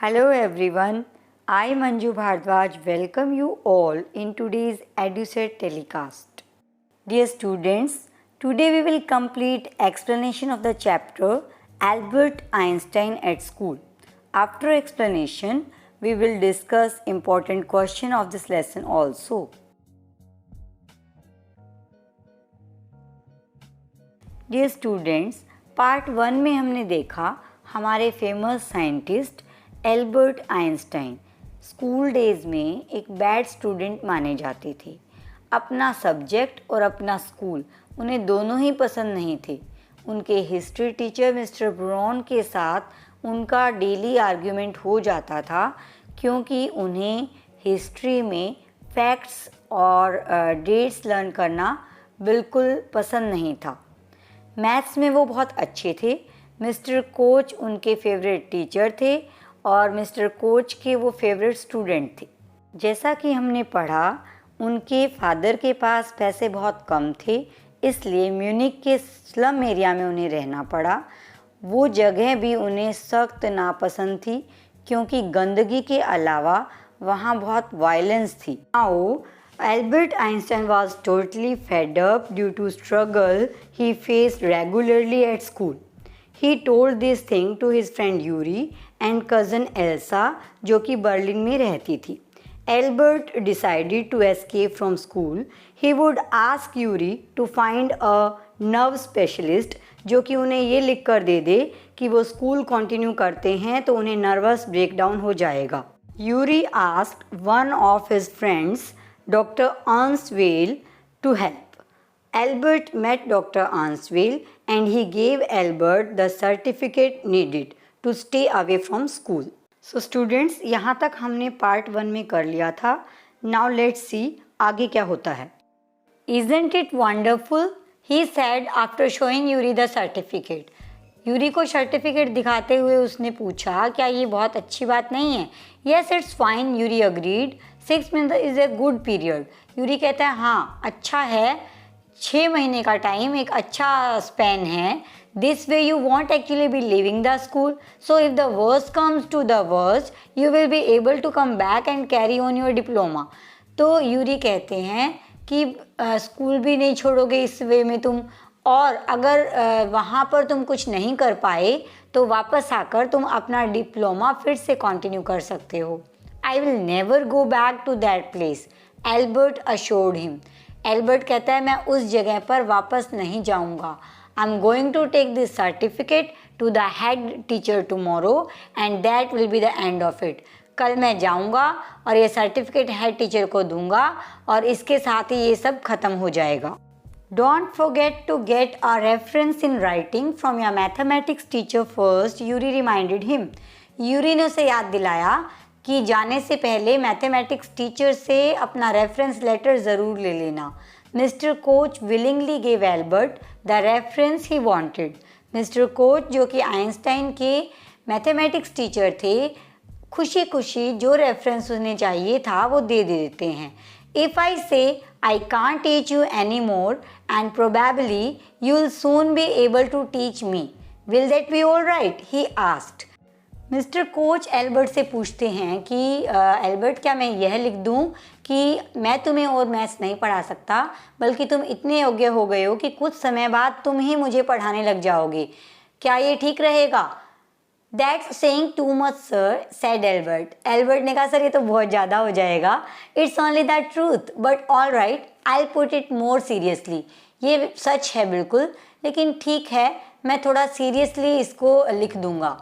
Hello everyone, I Manju Bhardwaj welcome you all in today's EduSet telecast. Dear students, today we will complete explanation of the chapter Albert Einstein at School. After explanation, we will discuss important question of this lesson also. Dear students, part 1 में हमने देखा हमारे famous scientist Albert Einstein school days में एक bad student माने जाते थे। अपना सब्जेक्ट और अपना स्कूल उन्हें दोनों ही पसंद नहीं थे। उनके हिस्ट्री टीचर मिस्टर ब्राउन के साथ उनका डेली आर्ग्यूमेंट हो जाता था क्योंकि उन्हें हिस्ट्री में फैक्ट्स और डेट्स लर्न करना बिल्कुल पसंद नहीं था। मैथ्स में वो बहुत अच्छे थे। मिस्टर कोच उनके फेवरेट टीचर थे और मिस्टर कोच के वो फेवरेट स्टूडेंट थे। जैसा कि हमने पढ़ा, उनके फादर के पास पैसे बहुत कम थे, इसलिए म्यूनिक के स्लम एरिया में उन्हें रहना पड़ा। वो जगह भी उन्हें सख्त नापसंद थी क्योंकि गंदगी के अलावा वहाँ बहुत वायलेंस थी। Now Albert Einstein was totally fed up due to struggle he faced regularly at school. He told this thing to his friend Yuri and cousin Elsa, जो कि बर्लिन में रहती थी. Albert decided to escape from school. He would ask Yuri to find a nerve specialist, जो कि उन्हें ये लिख कर दे दे कि वो स्कूल कंटिन्यू करते हैं तो उन्हें नर्वस ब्रेकडाउन हो जाएगा. Yuri asked one of his friends, Dr. Answell, to help. Albert met Dr. Answell and he gave Albert the certificate needed to stay away from school. So students, यहाँ तक हमने part 1 में कर लिया था. Now let's see आगे क्या होता है. Isn't it wonderful? He said after showing Yuri the certificate. Yuri को सर्टिफिकेट दिखाते हुए उसने पूछा, क्या ये बहुत अच्छी बात नहीं है? Yes, it's fine, Yuri agreed. 6 months is a good period. Yuri कहता है हाँ अच्छा है, 6 महीने का टाइम एक अच्छा स्पैन है. This way you won't actually be leaving the school. So if the worst comes to the worst, you will be able to come back and carry on your diploma. तो Yuri कहते हैं कि school भी नहीं छोड़ोगे इस वे में तुम, और अगर वहाँ पर तुम कुछ नहीं कर पाए तो वापस आकर तुम अपना डिप्लोमा फिर से कंटिन्यू कर सकते हो. I will never go back to that place, Albert assured him. Albert कहता है मैं उस जगह पर वापस नहीं जाऊँगा. I am going to take this certificate to the head teacher tomorrow and that will be the end of it. कल मैं जाऊँगा और ये सर्टिफिकेट हेड टीचर को दूंगा और इसके साथ ही ये सब ख़त्म हो जाएगा. Don't forget to get a reference in writing from your mathematics teacher first, Yuri reminded him. Yuri ने उसे याद दिलाया कि जाने से पहले मैथमेटिक्स टीचर से अपना रेफरेंस लेटर ज़रूर ले लेना. Mister coach willingly gave Albert the reference he wanted. Mister coach जो कि आइंस्टाइन के मैथमेटिक्स टीचर थे, खुशी खुशी जो रेफरेंस उन्हें चाहिए था वो दे देते हैं. If I say I can't teach you anymore and probably you'll soon be able to teach me, will that be all right? He asked. Mister coach Albert से पूछते हैं कि एल्बर्ट क्या मैं यह लिख दूं कि मैं तुम्हें और मैथ्स नहीं पढ़ा सकता, बल्कि तुम इतने योग्य हो गए हो कि कुछ समय बाद तुम ही मुझे पढ़ाने लग जाओगे, क्या ये ठीक रहेगा? That's saying too much, sir, said Albert. Albert ने कहा सर ये तो बहुत ज़्यादा हो जाएगा. It's only the truth, but all right, I'll put it more seriously. ये सच है बिल्कुल, लेकिन ठीक है मैं थोड़ा सीरियसली इसको लिख दूंगा.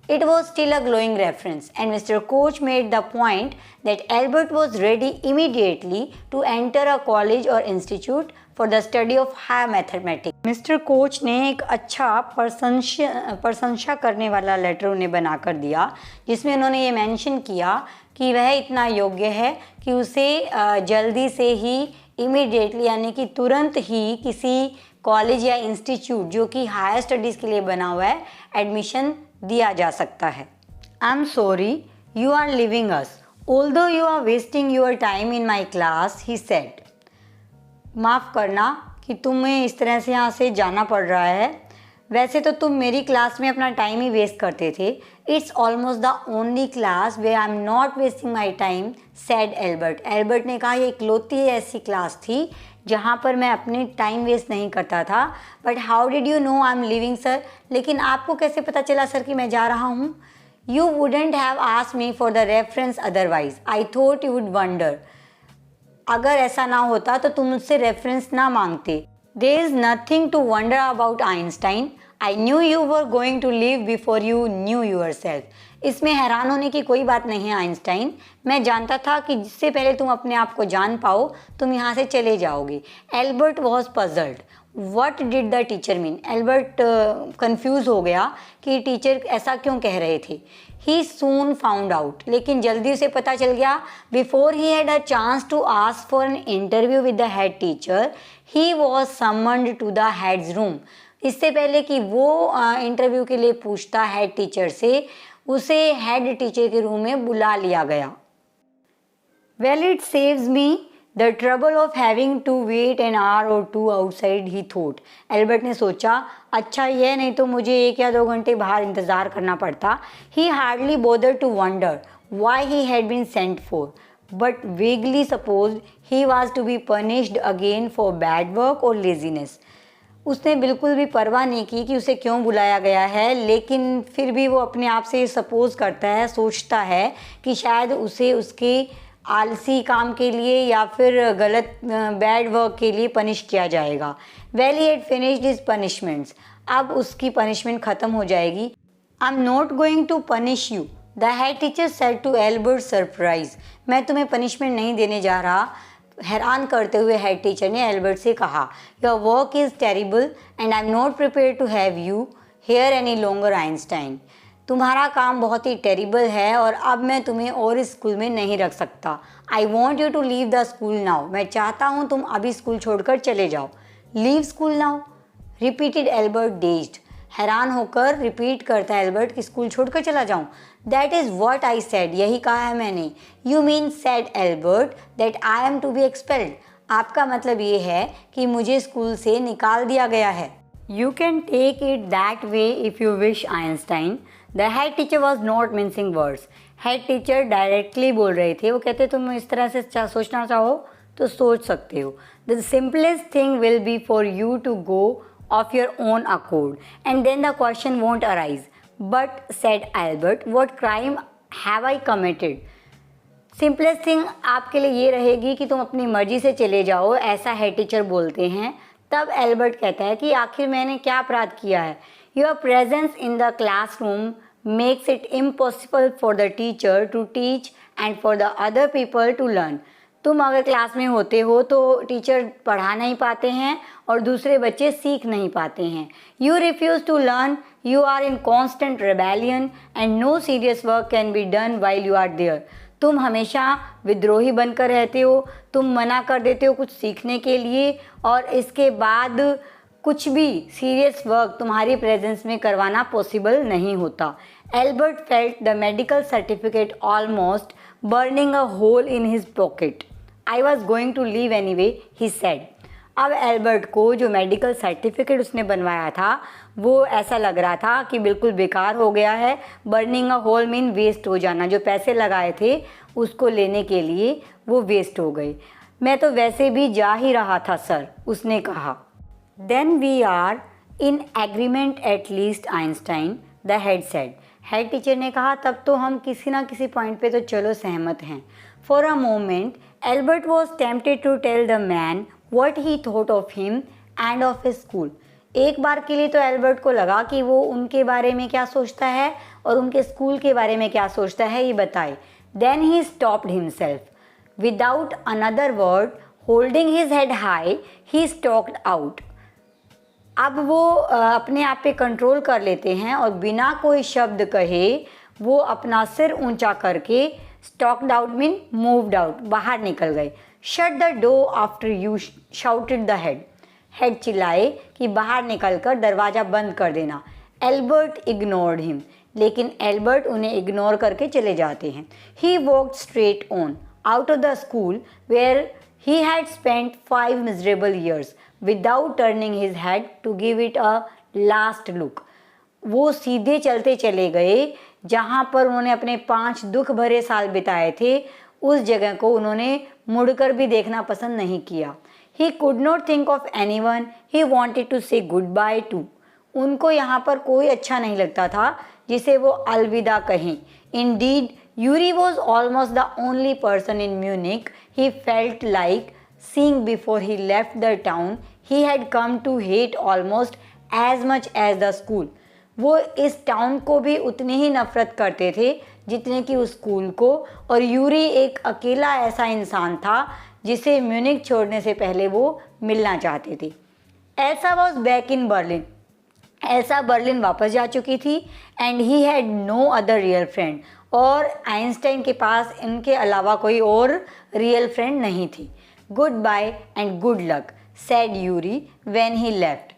It was still a glowing reference, and Mr. Koch made the point that Albert was ready immediately to enter a college or institute for the study of higher mathematics. Mister coach ने एक अच्छा प्रशंसा करने वाला letter उन्हें बनाकर दिया, जिसमें उन्होंने ये मेंशन किया कि वह इतना योग्य है कि उसे जल्दी से ही इमीडिएटली यानी कि तुरंत ही किसी कॉलेज या इंस्टीट्यूट जो कि हायर स्टडीज़ के लिए बना हुआ है एडमिशन दिया जा सकता है. I am sorry you are leaving us although you are wasting your time in my class, he said. माफ़ करना कि तुम्हें इस तरह से यहाँ से जाना पड़ रहा है, वैसे तो तुम मेरी क्लास में अपना टाइम ही वेस्ट करते थे। It's almost the only class way I am not wasting my time, said Albert. Albert ने कहा ये इकलौती ऐसी क्लास थी जहाँ पर मैं अपने टाइम वेस्ट नहीं करता था। But how did you know I am living sir? लेकिन आपको कैसे पता चला सर कि मैं जा रहा हूँ? You wouldn't have asked me for the reference otherwise, I thought you would wonder. अगर ऐसा ना होता तो तुम मुझसे रेफरेंस ना मांगते। There is nothing to wonder about Einstein, I knew you were going to leave before you knew your self. इसमें हैरान होने की कोई बात नहीं है आइंस्टाइन, मैं जानता था कि जिससे पहले तुम अपने आप को जान पाओ तुम यहाँ से चले जाओगे। Albert was puzzled, what did the teacher mean? Albert confuse हो गया कि टीचर ऐसा क्यों कह रहे थे। ही सून फाउंड आउट, लेकिन जल्दी उसे पता चल गया। Before he had a chance to ask for an interview with the head teacher, he was summoned to the head's room. इससे पहले कि वो इंटरव्यू के लिए पूछता हेड टीचर से, उसे हेड टीचर के रूम में बुला लिया गया। Well it saves me the trouble of having to wait an hour or two outside, he thought. Albert ने सोचा, अच्छा यह नहीं तो मुझे 1 या 2 घंटे बाहर इंतज़ार करना पड़ता। He hardly bother to wonder why he had been sent for, but vaguely suppose he was to be punished again for bad work और लेजीनेस। उसने बिल्कुल भी परवाह नहीं की कि उसे क्यों बुलाया गया है, लेकिन फिर भी वो अपने आप से सपोज करता है, सोचता है कि शायद उसे उसके आलसी काम के लिए या फिर गलत बैड वर्क के लिए पनिश किया जाएगा। Well he had finished his punishments, अब उसकी पनिशमेंट ख़त्म हो जाएगी। I am not going to punish you, the head teacher said to Albert surprise. मैं तुम्हें पनिशमेंट नहीं देने जा रहा, हैरान करते हुए हेड टीचर ने एल्बर्ट से कहा। Your work is terrible and I am not prepare to have you here any longer Einstein. तुम्हारा काम बहुत ही टेरिबल है और अब मैं तुम्हें और इस स्कूल में नहीं रख सकता। I want you to leave the school now, मैं चाहता हूँ तुम अभी स्कूल छोड़कर चले जाओ। Leave school now, repeated Albert dazed. हैरान होकर रिपीट करता है एल्बर्ट कि स्कूल छोड़कर चला जाऊँ। That is what I said, यही कहा है मैंने। You mean said Albert that I am to be expelled, आपका मतलब ये है कि मुझे स्कूल से निकाल दिया गया है। You can take it that way if you wish Einstein. The head teacher was not mincing words, head teacher directly बोल रहे थे। वो कहते तुम इस तरह से सोचना चाहो तो सोच सकते हो। The simplest thing will be for you to go of your own accord and then the question won't arise. But said Albert, what crime have I committed? Simplest thing आपके लिए ये रहेगी कि तुम अपनी मर्जी से चले जाओ, ऐसा हेड टीचर बोलते हैं। तब एल्बर्ट कहता है कि आखिर मैंने क्या अपराध किया है? Your presence in the classroom makes it impossible for the teacher to teach and for the other people to learn. तुम अगर क्लास में होते हो तो टीचर पढ़ा नहीं पाते हैं और दूसरे बच्चे सीख नहीं पाते हैं। You refuse to learn, you are in constant rebellion and no serious work can be done while you are there. तुम हमेशा विद्रोही बनकर रहते हो, तुम मना कर देते हो कुछ सीखने के लिए और इसके बाद कुछ भी सीरियस वर्क तुम्हारी प्रेजेंस में करवाना पॉसिबल नहीं होता। Albert felt the medical certificate almost burning a hole in his pocket. I was going to leave anyway, he said. अब एल्बर्ट को जो मेडिकल सर्टिफिकेट उसने बनवाया था वो ऐसा लग रहा था कि बिल्कुल बेकार हो गया है। बर्निंग अ होल मीन वेस्ट हो जाना, जो पैसे लगाए थे उसको लेने के लिए वो वेस्ट हो गए। मैं तो वैसे भी जा ही रहा था सर, उसने कहा। Then we are in agreement at least Einstein, the head said. Head teacher ने कहा तब तो हम किसी ना किसी पॉइंट पे तो चलो सहमत हैं। For a moment Albert was tempted to tell the man what he thought of him and of his school। एक बार के लिए तो एल्बर्ट को लगा कि वो उनके बारे में क्या सोचता है और उनके स्कूल के बारे में क्या सोचता है ये बताए। Then he stopped himself. Without another word, holding his head high, he stalked out। अब वो अपने आप पे कंट्रोल कर लेते हैं और बिना कोई शब्द कहे वो अपना सिर ऊंचा करके stalked out mean moved out, बाहर निकल गए। Shut the door after you shouted the head. Head चिल्लाए कि बाहर निकलकर दरवाज़ा बंद कर देना। एल्बर्ट इग्नोर्ड हिम, लेकिन एल्बर्ट उन्हें इग्नोर करके चले जाते हैं। He walked straight on out of the school where he had spent 5 miserable years without turning his head to give it a last look. वो सीधे चलते चले गए जहाँ पर उन्होंने अपने 5 दुख भरे साल बिताए थे, उस जगह को उन्होंने मुड़कर भी देखना पसंद नहीं किया। He could not think of anyone he wanted to say goodbye to. उनको यहाँ पर कोई अच्छा नहीं लगता था जिसे वो अलविदा कहें। Indeed, Yuri was almost the only person in Munich he felt like seeing before he left the town he had come to hate almost as much as the school. वो इस टाउन को भी उतनी ही नफरत करते थे जितने कि उस स्कूल को, और यूरी एक अकेला ऐसा इंसान था जिसे म्यूनिक छोड़ने से पहले वो मिलना चाहते थे। Elsa was back in Berlin. Elsa Berlin वापस जा चुकी थी and he had no other real friend, और आइंस्टाइन के पास इनके अलावा कोई और रियल फ्रेंड नहीं थी। Goodbye and good luck said Yuri when he left.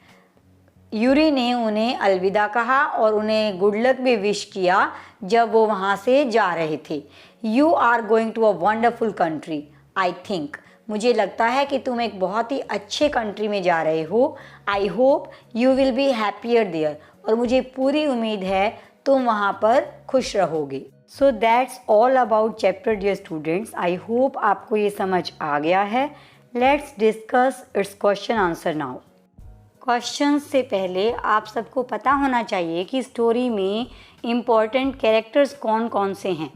Yuri ने उन्हें अलविदा कहा और उन्हें गुड लक भी विश किया जब वो वहाँ से जा रहे थे। You are going to a wonderful country I think. मुझे लगता है कि तुम एक बहुत ही अच्छे कंट्री में जा रहे हो। I hope you will be happier there. और मुझे पूरी उम्मीद है तुम वहाँ पर खुश रहोगे। So that's all about chapter dear students. I hope आपको ये समझ आ गया है। Let's discuss its question answer now. Question से पहले आप सबको पता होना चाहिए कि स्टोरी में इम्पॉर्टेंट कैरेक्टर्स कौन कौन से हैं।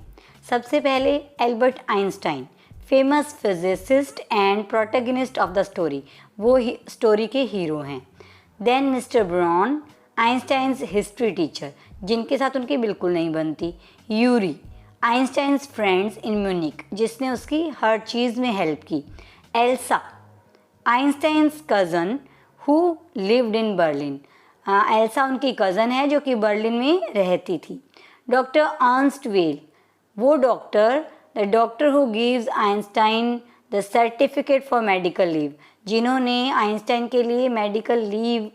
सबसे पहले Albert Einstein, famous physicist and protagonist of the story, वो स्टोरी के हीरो हैं। Then mister Braun, Einstein's history teacher जिनके साथ उनकी बिल्कुल नहीं बनती। Yuri, Einstein's friends in Munich जिसने उसकी हर चीज़ में हेल्प की। Elsa, Einstein's cousin who lived in Berlin, Elsa उनकी कज़न है जो कि बर्लिन में रहती थी। डॉक्टर अर्नस्ट वेल, वो doctor, the doctor who gives Einstein the certificate for medical leave, जिन्होंने आइंस्टाइन के लिए मेडिकल लीव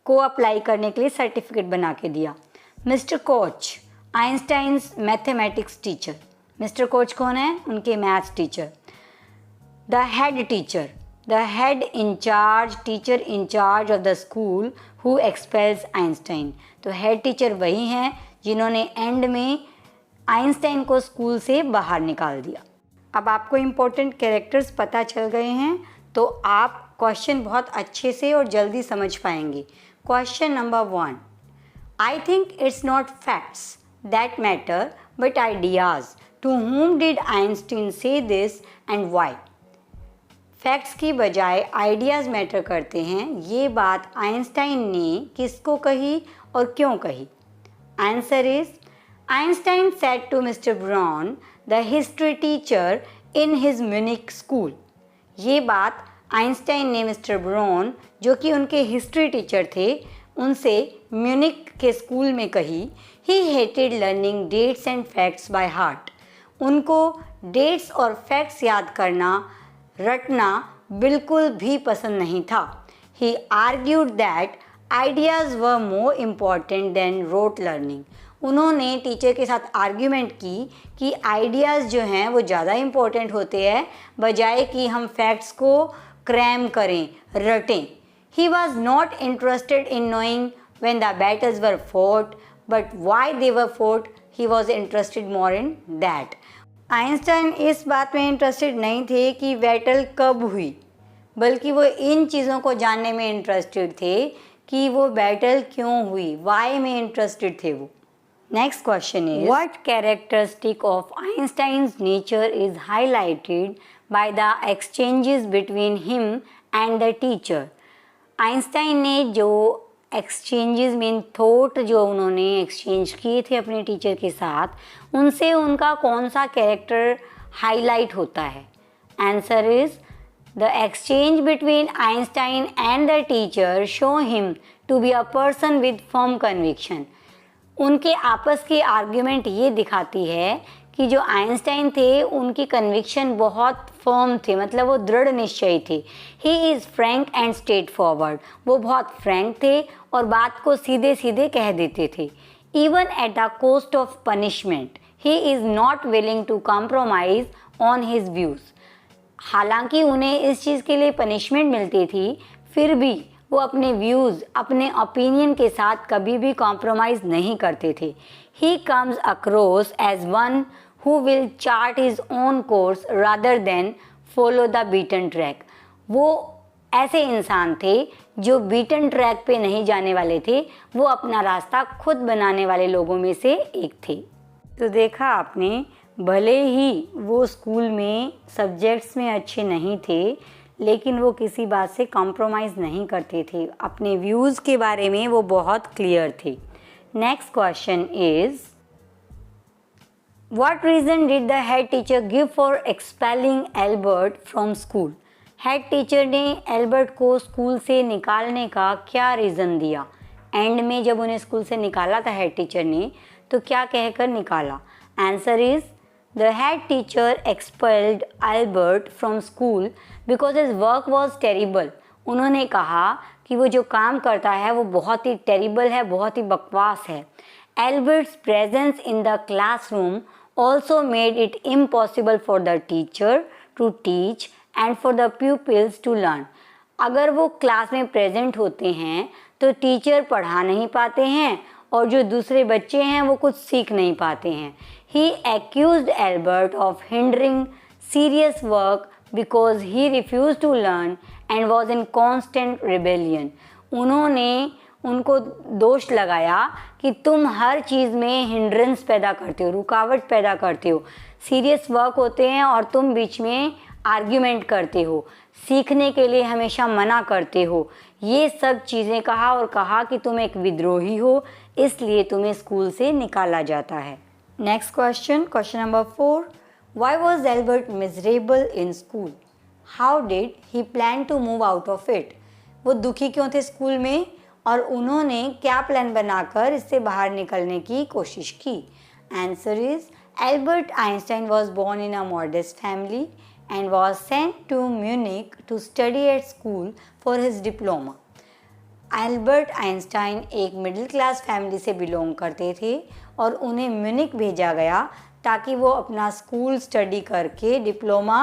को अप्लाई करने के लिए सर्टिफिकेट बना के दिया। Mister coach, Einstein's mathematics teacher, mister coach कौन है? उनके maths teacher. The head teacher, the head in charge, teacher in charge of the school who expels Einstein। तो हेड टीचर वही हैं जिन्होंने एंड में आइंस्टाइन को स्कूल से बाहर निकाल दिया। अब आपको इम्पोर्टेंट कैरेक्टर्स पता चल गए हैं तो आप क्वेश्चन बहुत अच्छे से और जल्दी समझ पाएंगे। Question number 1, I think it's not facts that matter but ideas. To whom did Einstein say this and why? Facts की बजाय आइडियाज़ मैटर करते हैं। ये बात आइंस्टाइन ने किसको कही और क्यों कही? Answer is, Einstein said to mister Braun the history teacher in his Munich school. ये बात आइंस्टाइन ने मिस्टर ब्रॉन जो कि उनके हिस्ट्री टीचर थे उनसे म्यूनिक के स्कूल में कही। He hated learning dates and facts by heart. उनको डेट्स और फैक्ट्स याद करना, रटना बिल्कुल भी पसंद नहीं था। He argued that ideas were more important than rote learning. उन्होंने टीचर के साथ आर्ग्यूमेंट की कि आइडियाज़ जो हैं वो ज़्यादा इम्पॉर्टेंट होते हैं बजाय कि हम फैक्ट्स को क्रैम करें, रटें। He was not interested in knowing when the battles were fought but why they were fought. He was interested more in that. Einstein इस बात में इंटरेस्टेड नहीं थे कि बैटल कब हुई, बल्कि वो इन चीज़ों को जानने में इंटरेस्टेड थे कि वो बैटल क्यों हुई, वाई में इंटरेस्टेड थे वो। Next question is, what characteristic of Einstein's nature is highlighted by the exchanges between him and the teacher. Einstein ने जो एक्सचेंजेस मीन थॉट जो उन्होंने एक्सचेंज किए थे अपने टीचर के साथ, उनसे उनका कौन सा कैरेक्टर हाईलाइट होता है? Answer is, the exchange between Einstein and the teacher show him to be a person with firm conviction. उनके आपस की आर्ग्यूमेंट ये दिखाती है कि जो आइंस्टाइन थे उनकी कन्विक्शन बहुत फर्म थे, मतलब वो दृढ़ निश्चयी थे। He is Frank and straight forward. वो बहुत फ्रैंक थे और बात को सीधे सीधे कह देते थे। Even at the cost of punishment he is not willing to compromise on his views. हालांकि उन्हें इस चीज़ के लिए पनिशमेंट मिलती थी फिर भी वो अपने व्यूज़, अपने ओपिनियन के साथ कभी भी कॉम्प्रोमाइज़ नहीं करते थे। He comes across as one who will chart his own course rather than follow the beaten track. वो ऐसे इंसान थे जो बीटन ट्रैक पे नहीं जाने वाले थे, वो अपना रास्ता खुद बनाने वाले लोगों में से एक थे। तो देखा आपने, भले ही वो स्कूल में सब्जेक्ट्स में अच्छे नहीं थे, लेकिन वो किसी बात से कॉम्प्रोमाइज़ नहीं करते थे। अपने व्यूज़ के बारे में वो बहुत क्लियर थे। Next question is, what reason did the head teacher give for expelling Albert from school? Head teacher ने एल्बर्ट को स्कूल से निकालने का क्या रीज़न दिया? एंड में जब उन्हें स्कूल से निकाला था हेड टीचर ने, तो क्या कहकर निकाला? Answer is, the head teacher expelled Albert from school because his work was terrible. उन्होंने कहा कि वो जो काम करता है वो बहुत ही टेरिबल है, बहुत ही बकवास है। Albert's presence in the classroom also made it impossible for the teacher to teach and for the pupils to learn. अगर वो क्लास में प्रेजेंट होते हैं तो टीचर पढ़ा नहीं पाते हैं और जो दूसरे बच्चे हैं वो कुछ सीख नहीं पाते हैं। He accused Albert of hindering serious work because he refused to learn and was in constant rebellion. उन्होंने उनको दोष लगाया कि तुम हर चीज़ में हिंड्रेंस पैदा करते हो, रुकावट पैदा करते हो। सीरियस वर्क होते हैं और तुम बीच में आर्ग्यूमेंट करते हो, सीखने के लिए हमेशा मना करते हो। ये सब चीज़ें कहा और कहा कि तुम एक विद्रोही हो, इसलिए तुम्हें स्कूल से निकाला जाता है। Next question, question number 4, why was Albert miserable in school? How did he plan to move out of it? वो दुखी क्यों थे स्कूल में और उन्होंने क्या प्लान बनाकर इससे बाहर निकलने की कोशिश की? Answer is, Albert Einstein was born in a modest family and was sent to Munich to study at school for his diploma. Albert Einstein एक मिडिल क्लास फैमिली से बिलोंग करते थे और उन्हें म्यूनिक भेजा गया ताकि वो अपना स्कूल स्टडी करके डिप्लोमा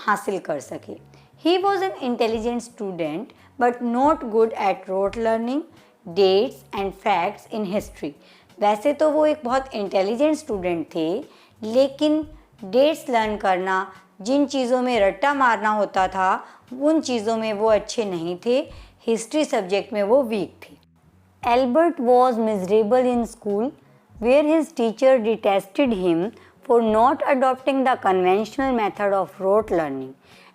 हासिल कर सके। He was an intelligent student but not good at rote learning dates and facts in history. वैसे तो वो एक बहुत इंटेलिजेंट स्टूडेंट थे, लेकिन डेट्स लर्न करना, जिन चीज़ों में रट्टा मारना होता था, उन चीज़ों में वो अच्छे नहीं थे। हिस्ट्री सब्जेक्ट में वो वीक थे। Albert was miserable in school where his teacher detested him for not adopting the conventional method of rote learning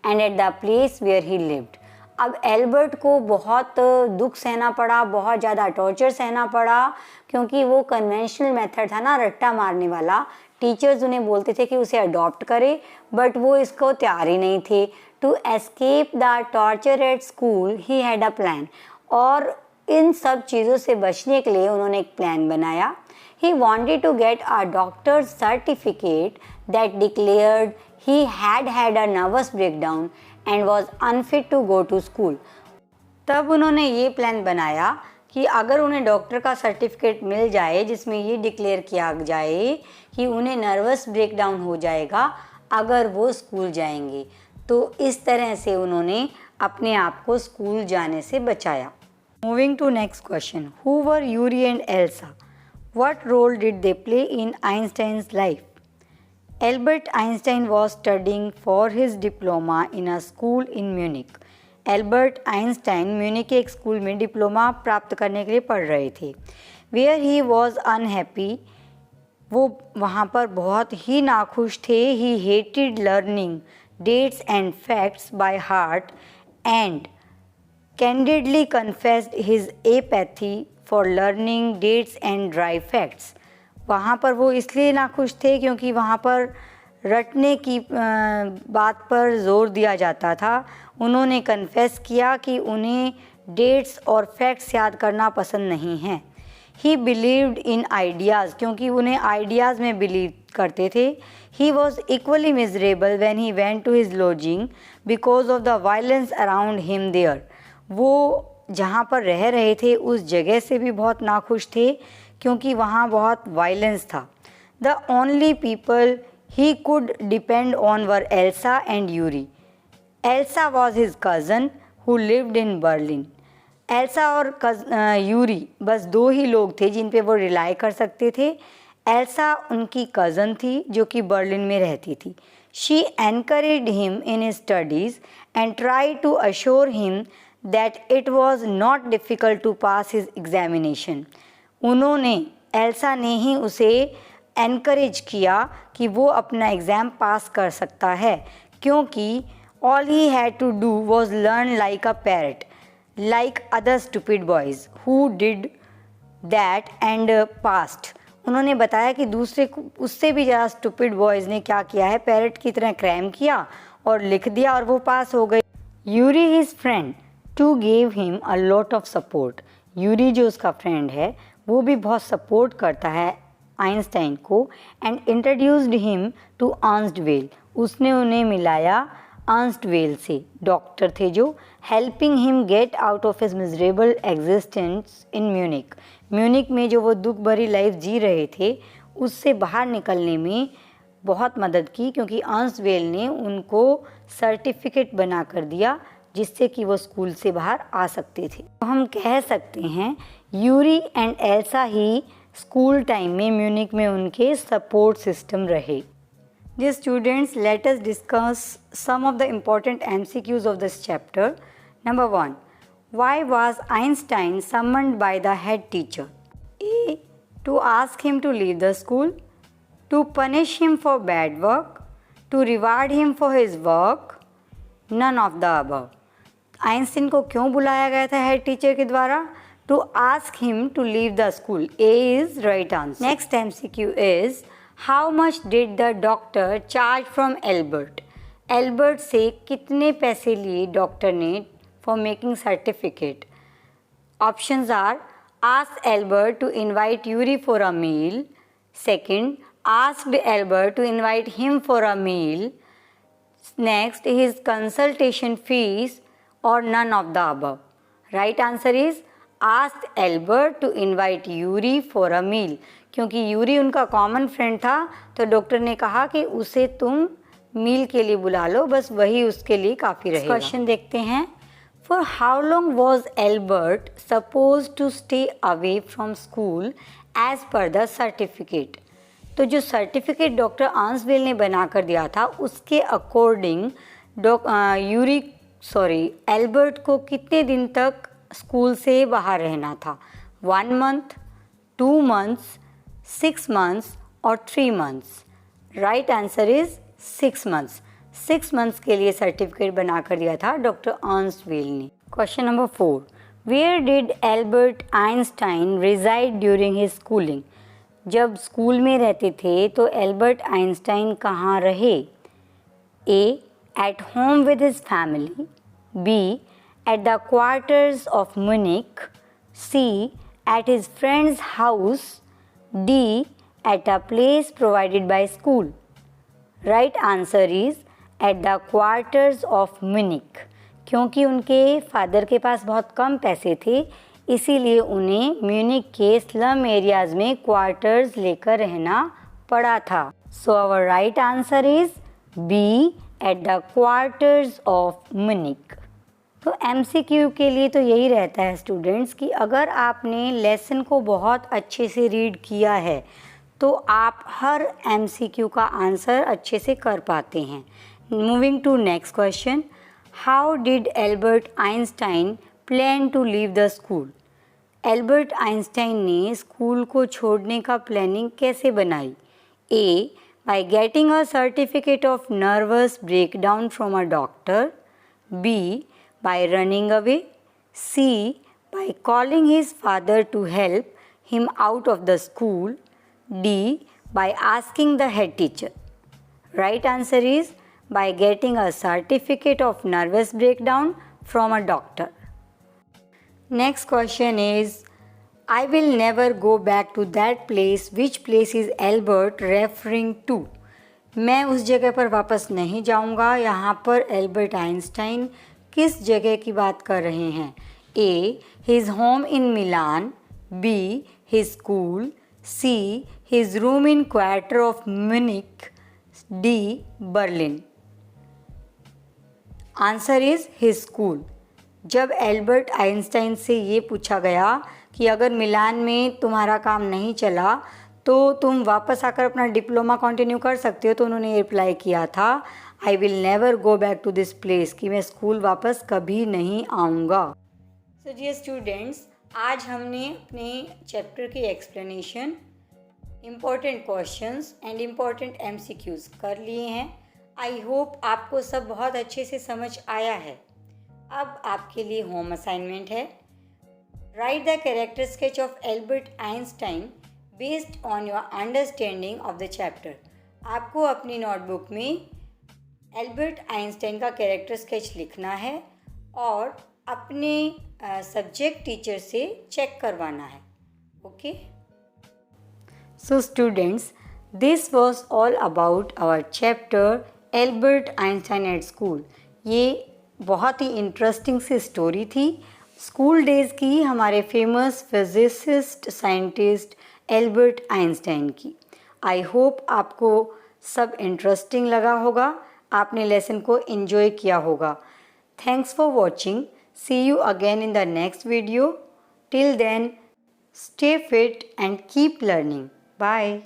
and at the place where he lived. अब एल्बर्ट को बहुत दुख सहना पड़ा, बहुत ज़्यादा टॉर्चर सहना पड़ा, क्योंकि वो कन्वेंशनल मेथड था ना, रट्टा मारने वाला। टीचर्स उन्हें बोलते थे कि उसे अडॉप्ट करे, बट वो इसको तैयार ही नहीं थे। To escape the torture at school he had a plan. और इन सब चीज़ों से बचने के लिए उन्होंने एक प्लान बनाया। He wanted to get a doctor's certificate that declared he had a nervous breakdown and was unfit to go to school. तब उन्होंने ये प्लान बनाया कि अगर उन्हें डॉक्टर का सर्टिफिकेट मिल जाए जिसमें ये डिक्लेयर किया जाए कि उन्हें नर्वस ब्रेकडाउन हो जाएगा अगर वो स्कूल जाएंगे, तो इस तरह से उन्होंने अपने आप को स्कूल जाने से बचाया। Moving to next question, who were Yuri and Elsa? What role did they play in Einstein's life? Albert Einstein was studying for his diploma in a school in Munich. Albert Einstein Munich के एक school में diploma प्राप्त करने के लिए पढ़ रहे थे। वेयर ही वॉज अनहैप्पी, वो वहाँ पर बहुत ही नाखुश थे। He hated learning dates and facts by heart and candidly confessed his apathy for learning dates and dry facts. वहाँ पर वो इसलिए नाखुश थे क्योंकि वहाँ पर रटने की बात पर जोर दिया जाता था। उन्होंने कन्फेस किया कि उन्हें डेट्स और फैक्ट्स याद करना पसंद नहीं है। ही बिलीव्ड इन आइडियाज़, क्योंकि उन्हें आइडियाज़ में बिलीव करते थे। He was equally miserable when he went to his lodging because of the violence around him there. वो जहाँ पर रह रहे थे उस जगह से भी बहुत नाखुश थे क्योंकि वहाँ बहुत वायलेंस था। The only people he could depend on were Elsa and Yuri. Elsa was his cousin who lived in Berlin. Elsa और यूरी बस 2 ही लोग थे जिन पे वो रिलाई कर सकते थे। एल्सा उनकी कज़न थी जो कि बर्लिन में रहती थी। She encouraged him in his studies and try to assure him that it was not difficult to pass his examination. उन्होंने, एल्सा ने ही उसे एनकरेज किया कि वो अपना एग्ज़ाम पास कर सकता है, क्योंकि all he had to do was learn like a parrot like other stupid boys who did that and passed. उन्होंने बताया कि दूसरे उससे भी ज़्यादा स्टूपिड बॉयज़ ने क्या किया है, पैरट की तरह क्रैम किया और लिख दिया और वो पास हो गए। Yuri his friend to give him a lot of support. Yuri जो उसका फ्रेंड है वो भी बहुत सपोर्ट करता है आइंस्टाइन को। And introduced him to Ernst Weil. उसने उन्हें मिलाया अर्नस्ट वेल से, डॉक्टर थे जो, helping him get out of his miserable existence in Munich. Munich में जो वो दुख भरी लाइफ जी रहे थे उससे बाहर निकलने में बहुत मदद की, क्योंकि अर्नस्ट वेल ने उनको सर्टिफिकेट बना कर दिया जिससे कि वो स्कूल से बाहर आ सकते थे। तो हम कह सकते हैं Yuri and Elsa he school time में म्यूनिक में उनके सपोर्ट सिस्टम रहे। Dear students, let us discuss some of the important MCQs of this chapter. Number 1. Why was Einstein summoned by the head teacher? A. To ask him to leave the school. To punish him for bad work. To reward him for his work. None of the above. Einstein को क्यों बुलाया गया था head teacher के द्वारा? To ask him to leave the school. A is right answer. Next MCQ is, how much did the doctor charge from Albert? Albert से कितने पैसे लिए डॉक्टर ने for making certificate? Options are, asked Albert to invite Yuri for a meal. Second, asked Albert to invite him for a meal. Next, his consultation fees, or none of the above. Right answer is asked Albert to invite Yuri for a meal. क्योंकि Yuri उनका common friend था तो doctor ने कहा कि उसे तुम मील के लिए बुला लो, बस वही उसके लिए काफ़ी रहेगा। क्वेश्चन देखते हैं। For how long was Albert suppose to stay away from school as per the certificate? तो जो सर्टिफिकेट डॉक्टर आंसवेल ने बना कर दिया था उसके अकॉर्डिंग एल्बर्ट को कितने दिन तक स्कूल से बाहर रहना था? 1 month, 2 months, 6 months और 3 months. Right answer is 6 months. 6 months के लिए सर्टिफिकेट बना कर दिया था डॉक्टर अर्नस्ट वेल ने। Question number 4. Where did Albert Einstein reside during his schooling? जब स्कूल में रहते थे तो एल्बर्ट आइंस्टाइन कहाँ रहे? A. At home with his family. B. At the quarters of Munich. C. At his friend's house. D. At a place provided by school. Right answer is at the quarters of Munich. क्योंकि उनके father के पास बहुत कम पैसे थे इसीलिए उन्हें Munich के slum areas में क्वार्टर्स लेकर रहना पड़ा था। So our right answer is B. At the quarters of Munich. तो MCQ के लिए तो यही रहता है स्टूडेंट्स कि अगर आपने लेसन को बहुत अच्छे से रीड किया है तो आप हर MCQ का आंसर अच्छे से कर पाते हैं। Moving to next question. How did Albert Einstein plan to leave the school? Albert Einstein ने स्कूल को छोड़ने का प्लानिंग कैसे बनाई? A. By getting a certificate of nervous breakdown from a doctor. B. By running away. C. By calling his father to help him out of the school. D. By asking the head teacher. Right answer is by getting a certificate of nervous breakdown from a doctor. Next question is, I will never go back to that place. Which place is Albert referring to? मैं उस जगह पर वापस नहीं जाऊंगा। यहाँ पर Albert Einstein किस जगह की बात कर रहे हैं? A. His home in Milan. B. His school. C. His room in quarter of Munich. D. Berlin. Answer is his school. जब एल्बर्ट आइंस्टाइन से ये पूछा गया कि अगर मिलान में तुम्हारा काम नहीं चला तो तुम वापस आकर अपना डिप्लोमा कंटिन्यू कर सकते हो, तो उन्होंने ये रिप्लाई किया था, I will never go back to this place, कि मैं स्कूल वापस कभी नहीं आऊँगा। सो डियर स्टूडेंट्स, आज हमने अपने चैप्टर की explanation, important questions and important MCQs कर लिए हैं। आई होप आपको सब बहुत अच्छे से समझ आया है। अब आपके लिए होम असाइनमेंट है, right the character sketch of Albert Einstein based on your understanding of the chapter. आपको अपनी नोटबुक में एल्बर्ट आइंस्टाइन का कैरेक्टर स्केच लिखना है और अपने सब्जेक्ट टीचर से चेक करवाना है। Okay, so students, this was all about our chapter Albert Einstein at school. ये बहुत ही इंटरेस्टिंग सी स्टोरी थी स्कूल डेज़ की, हमारे famous physicist scientist Albert Einstein की। आई होप आपको सब इंटरेस्टिंग लगा होगा, आपने लेसन को एंजॉय किया होगा। Thanks for watching, see you again in the next video. Till then, stay fit and keep learning. Bye.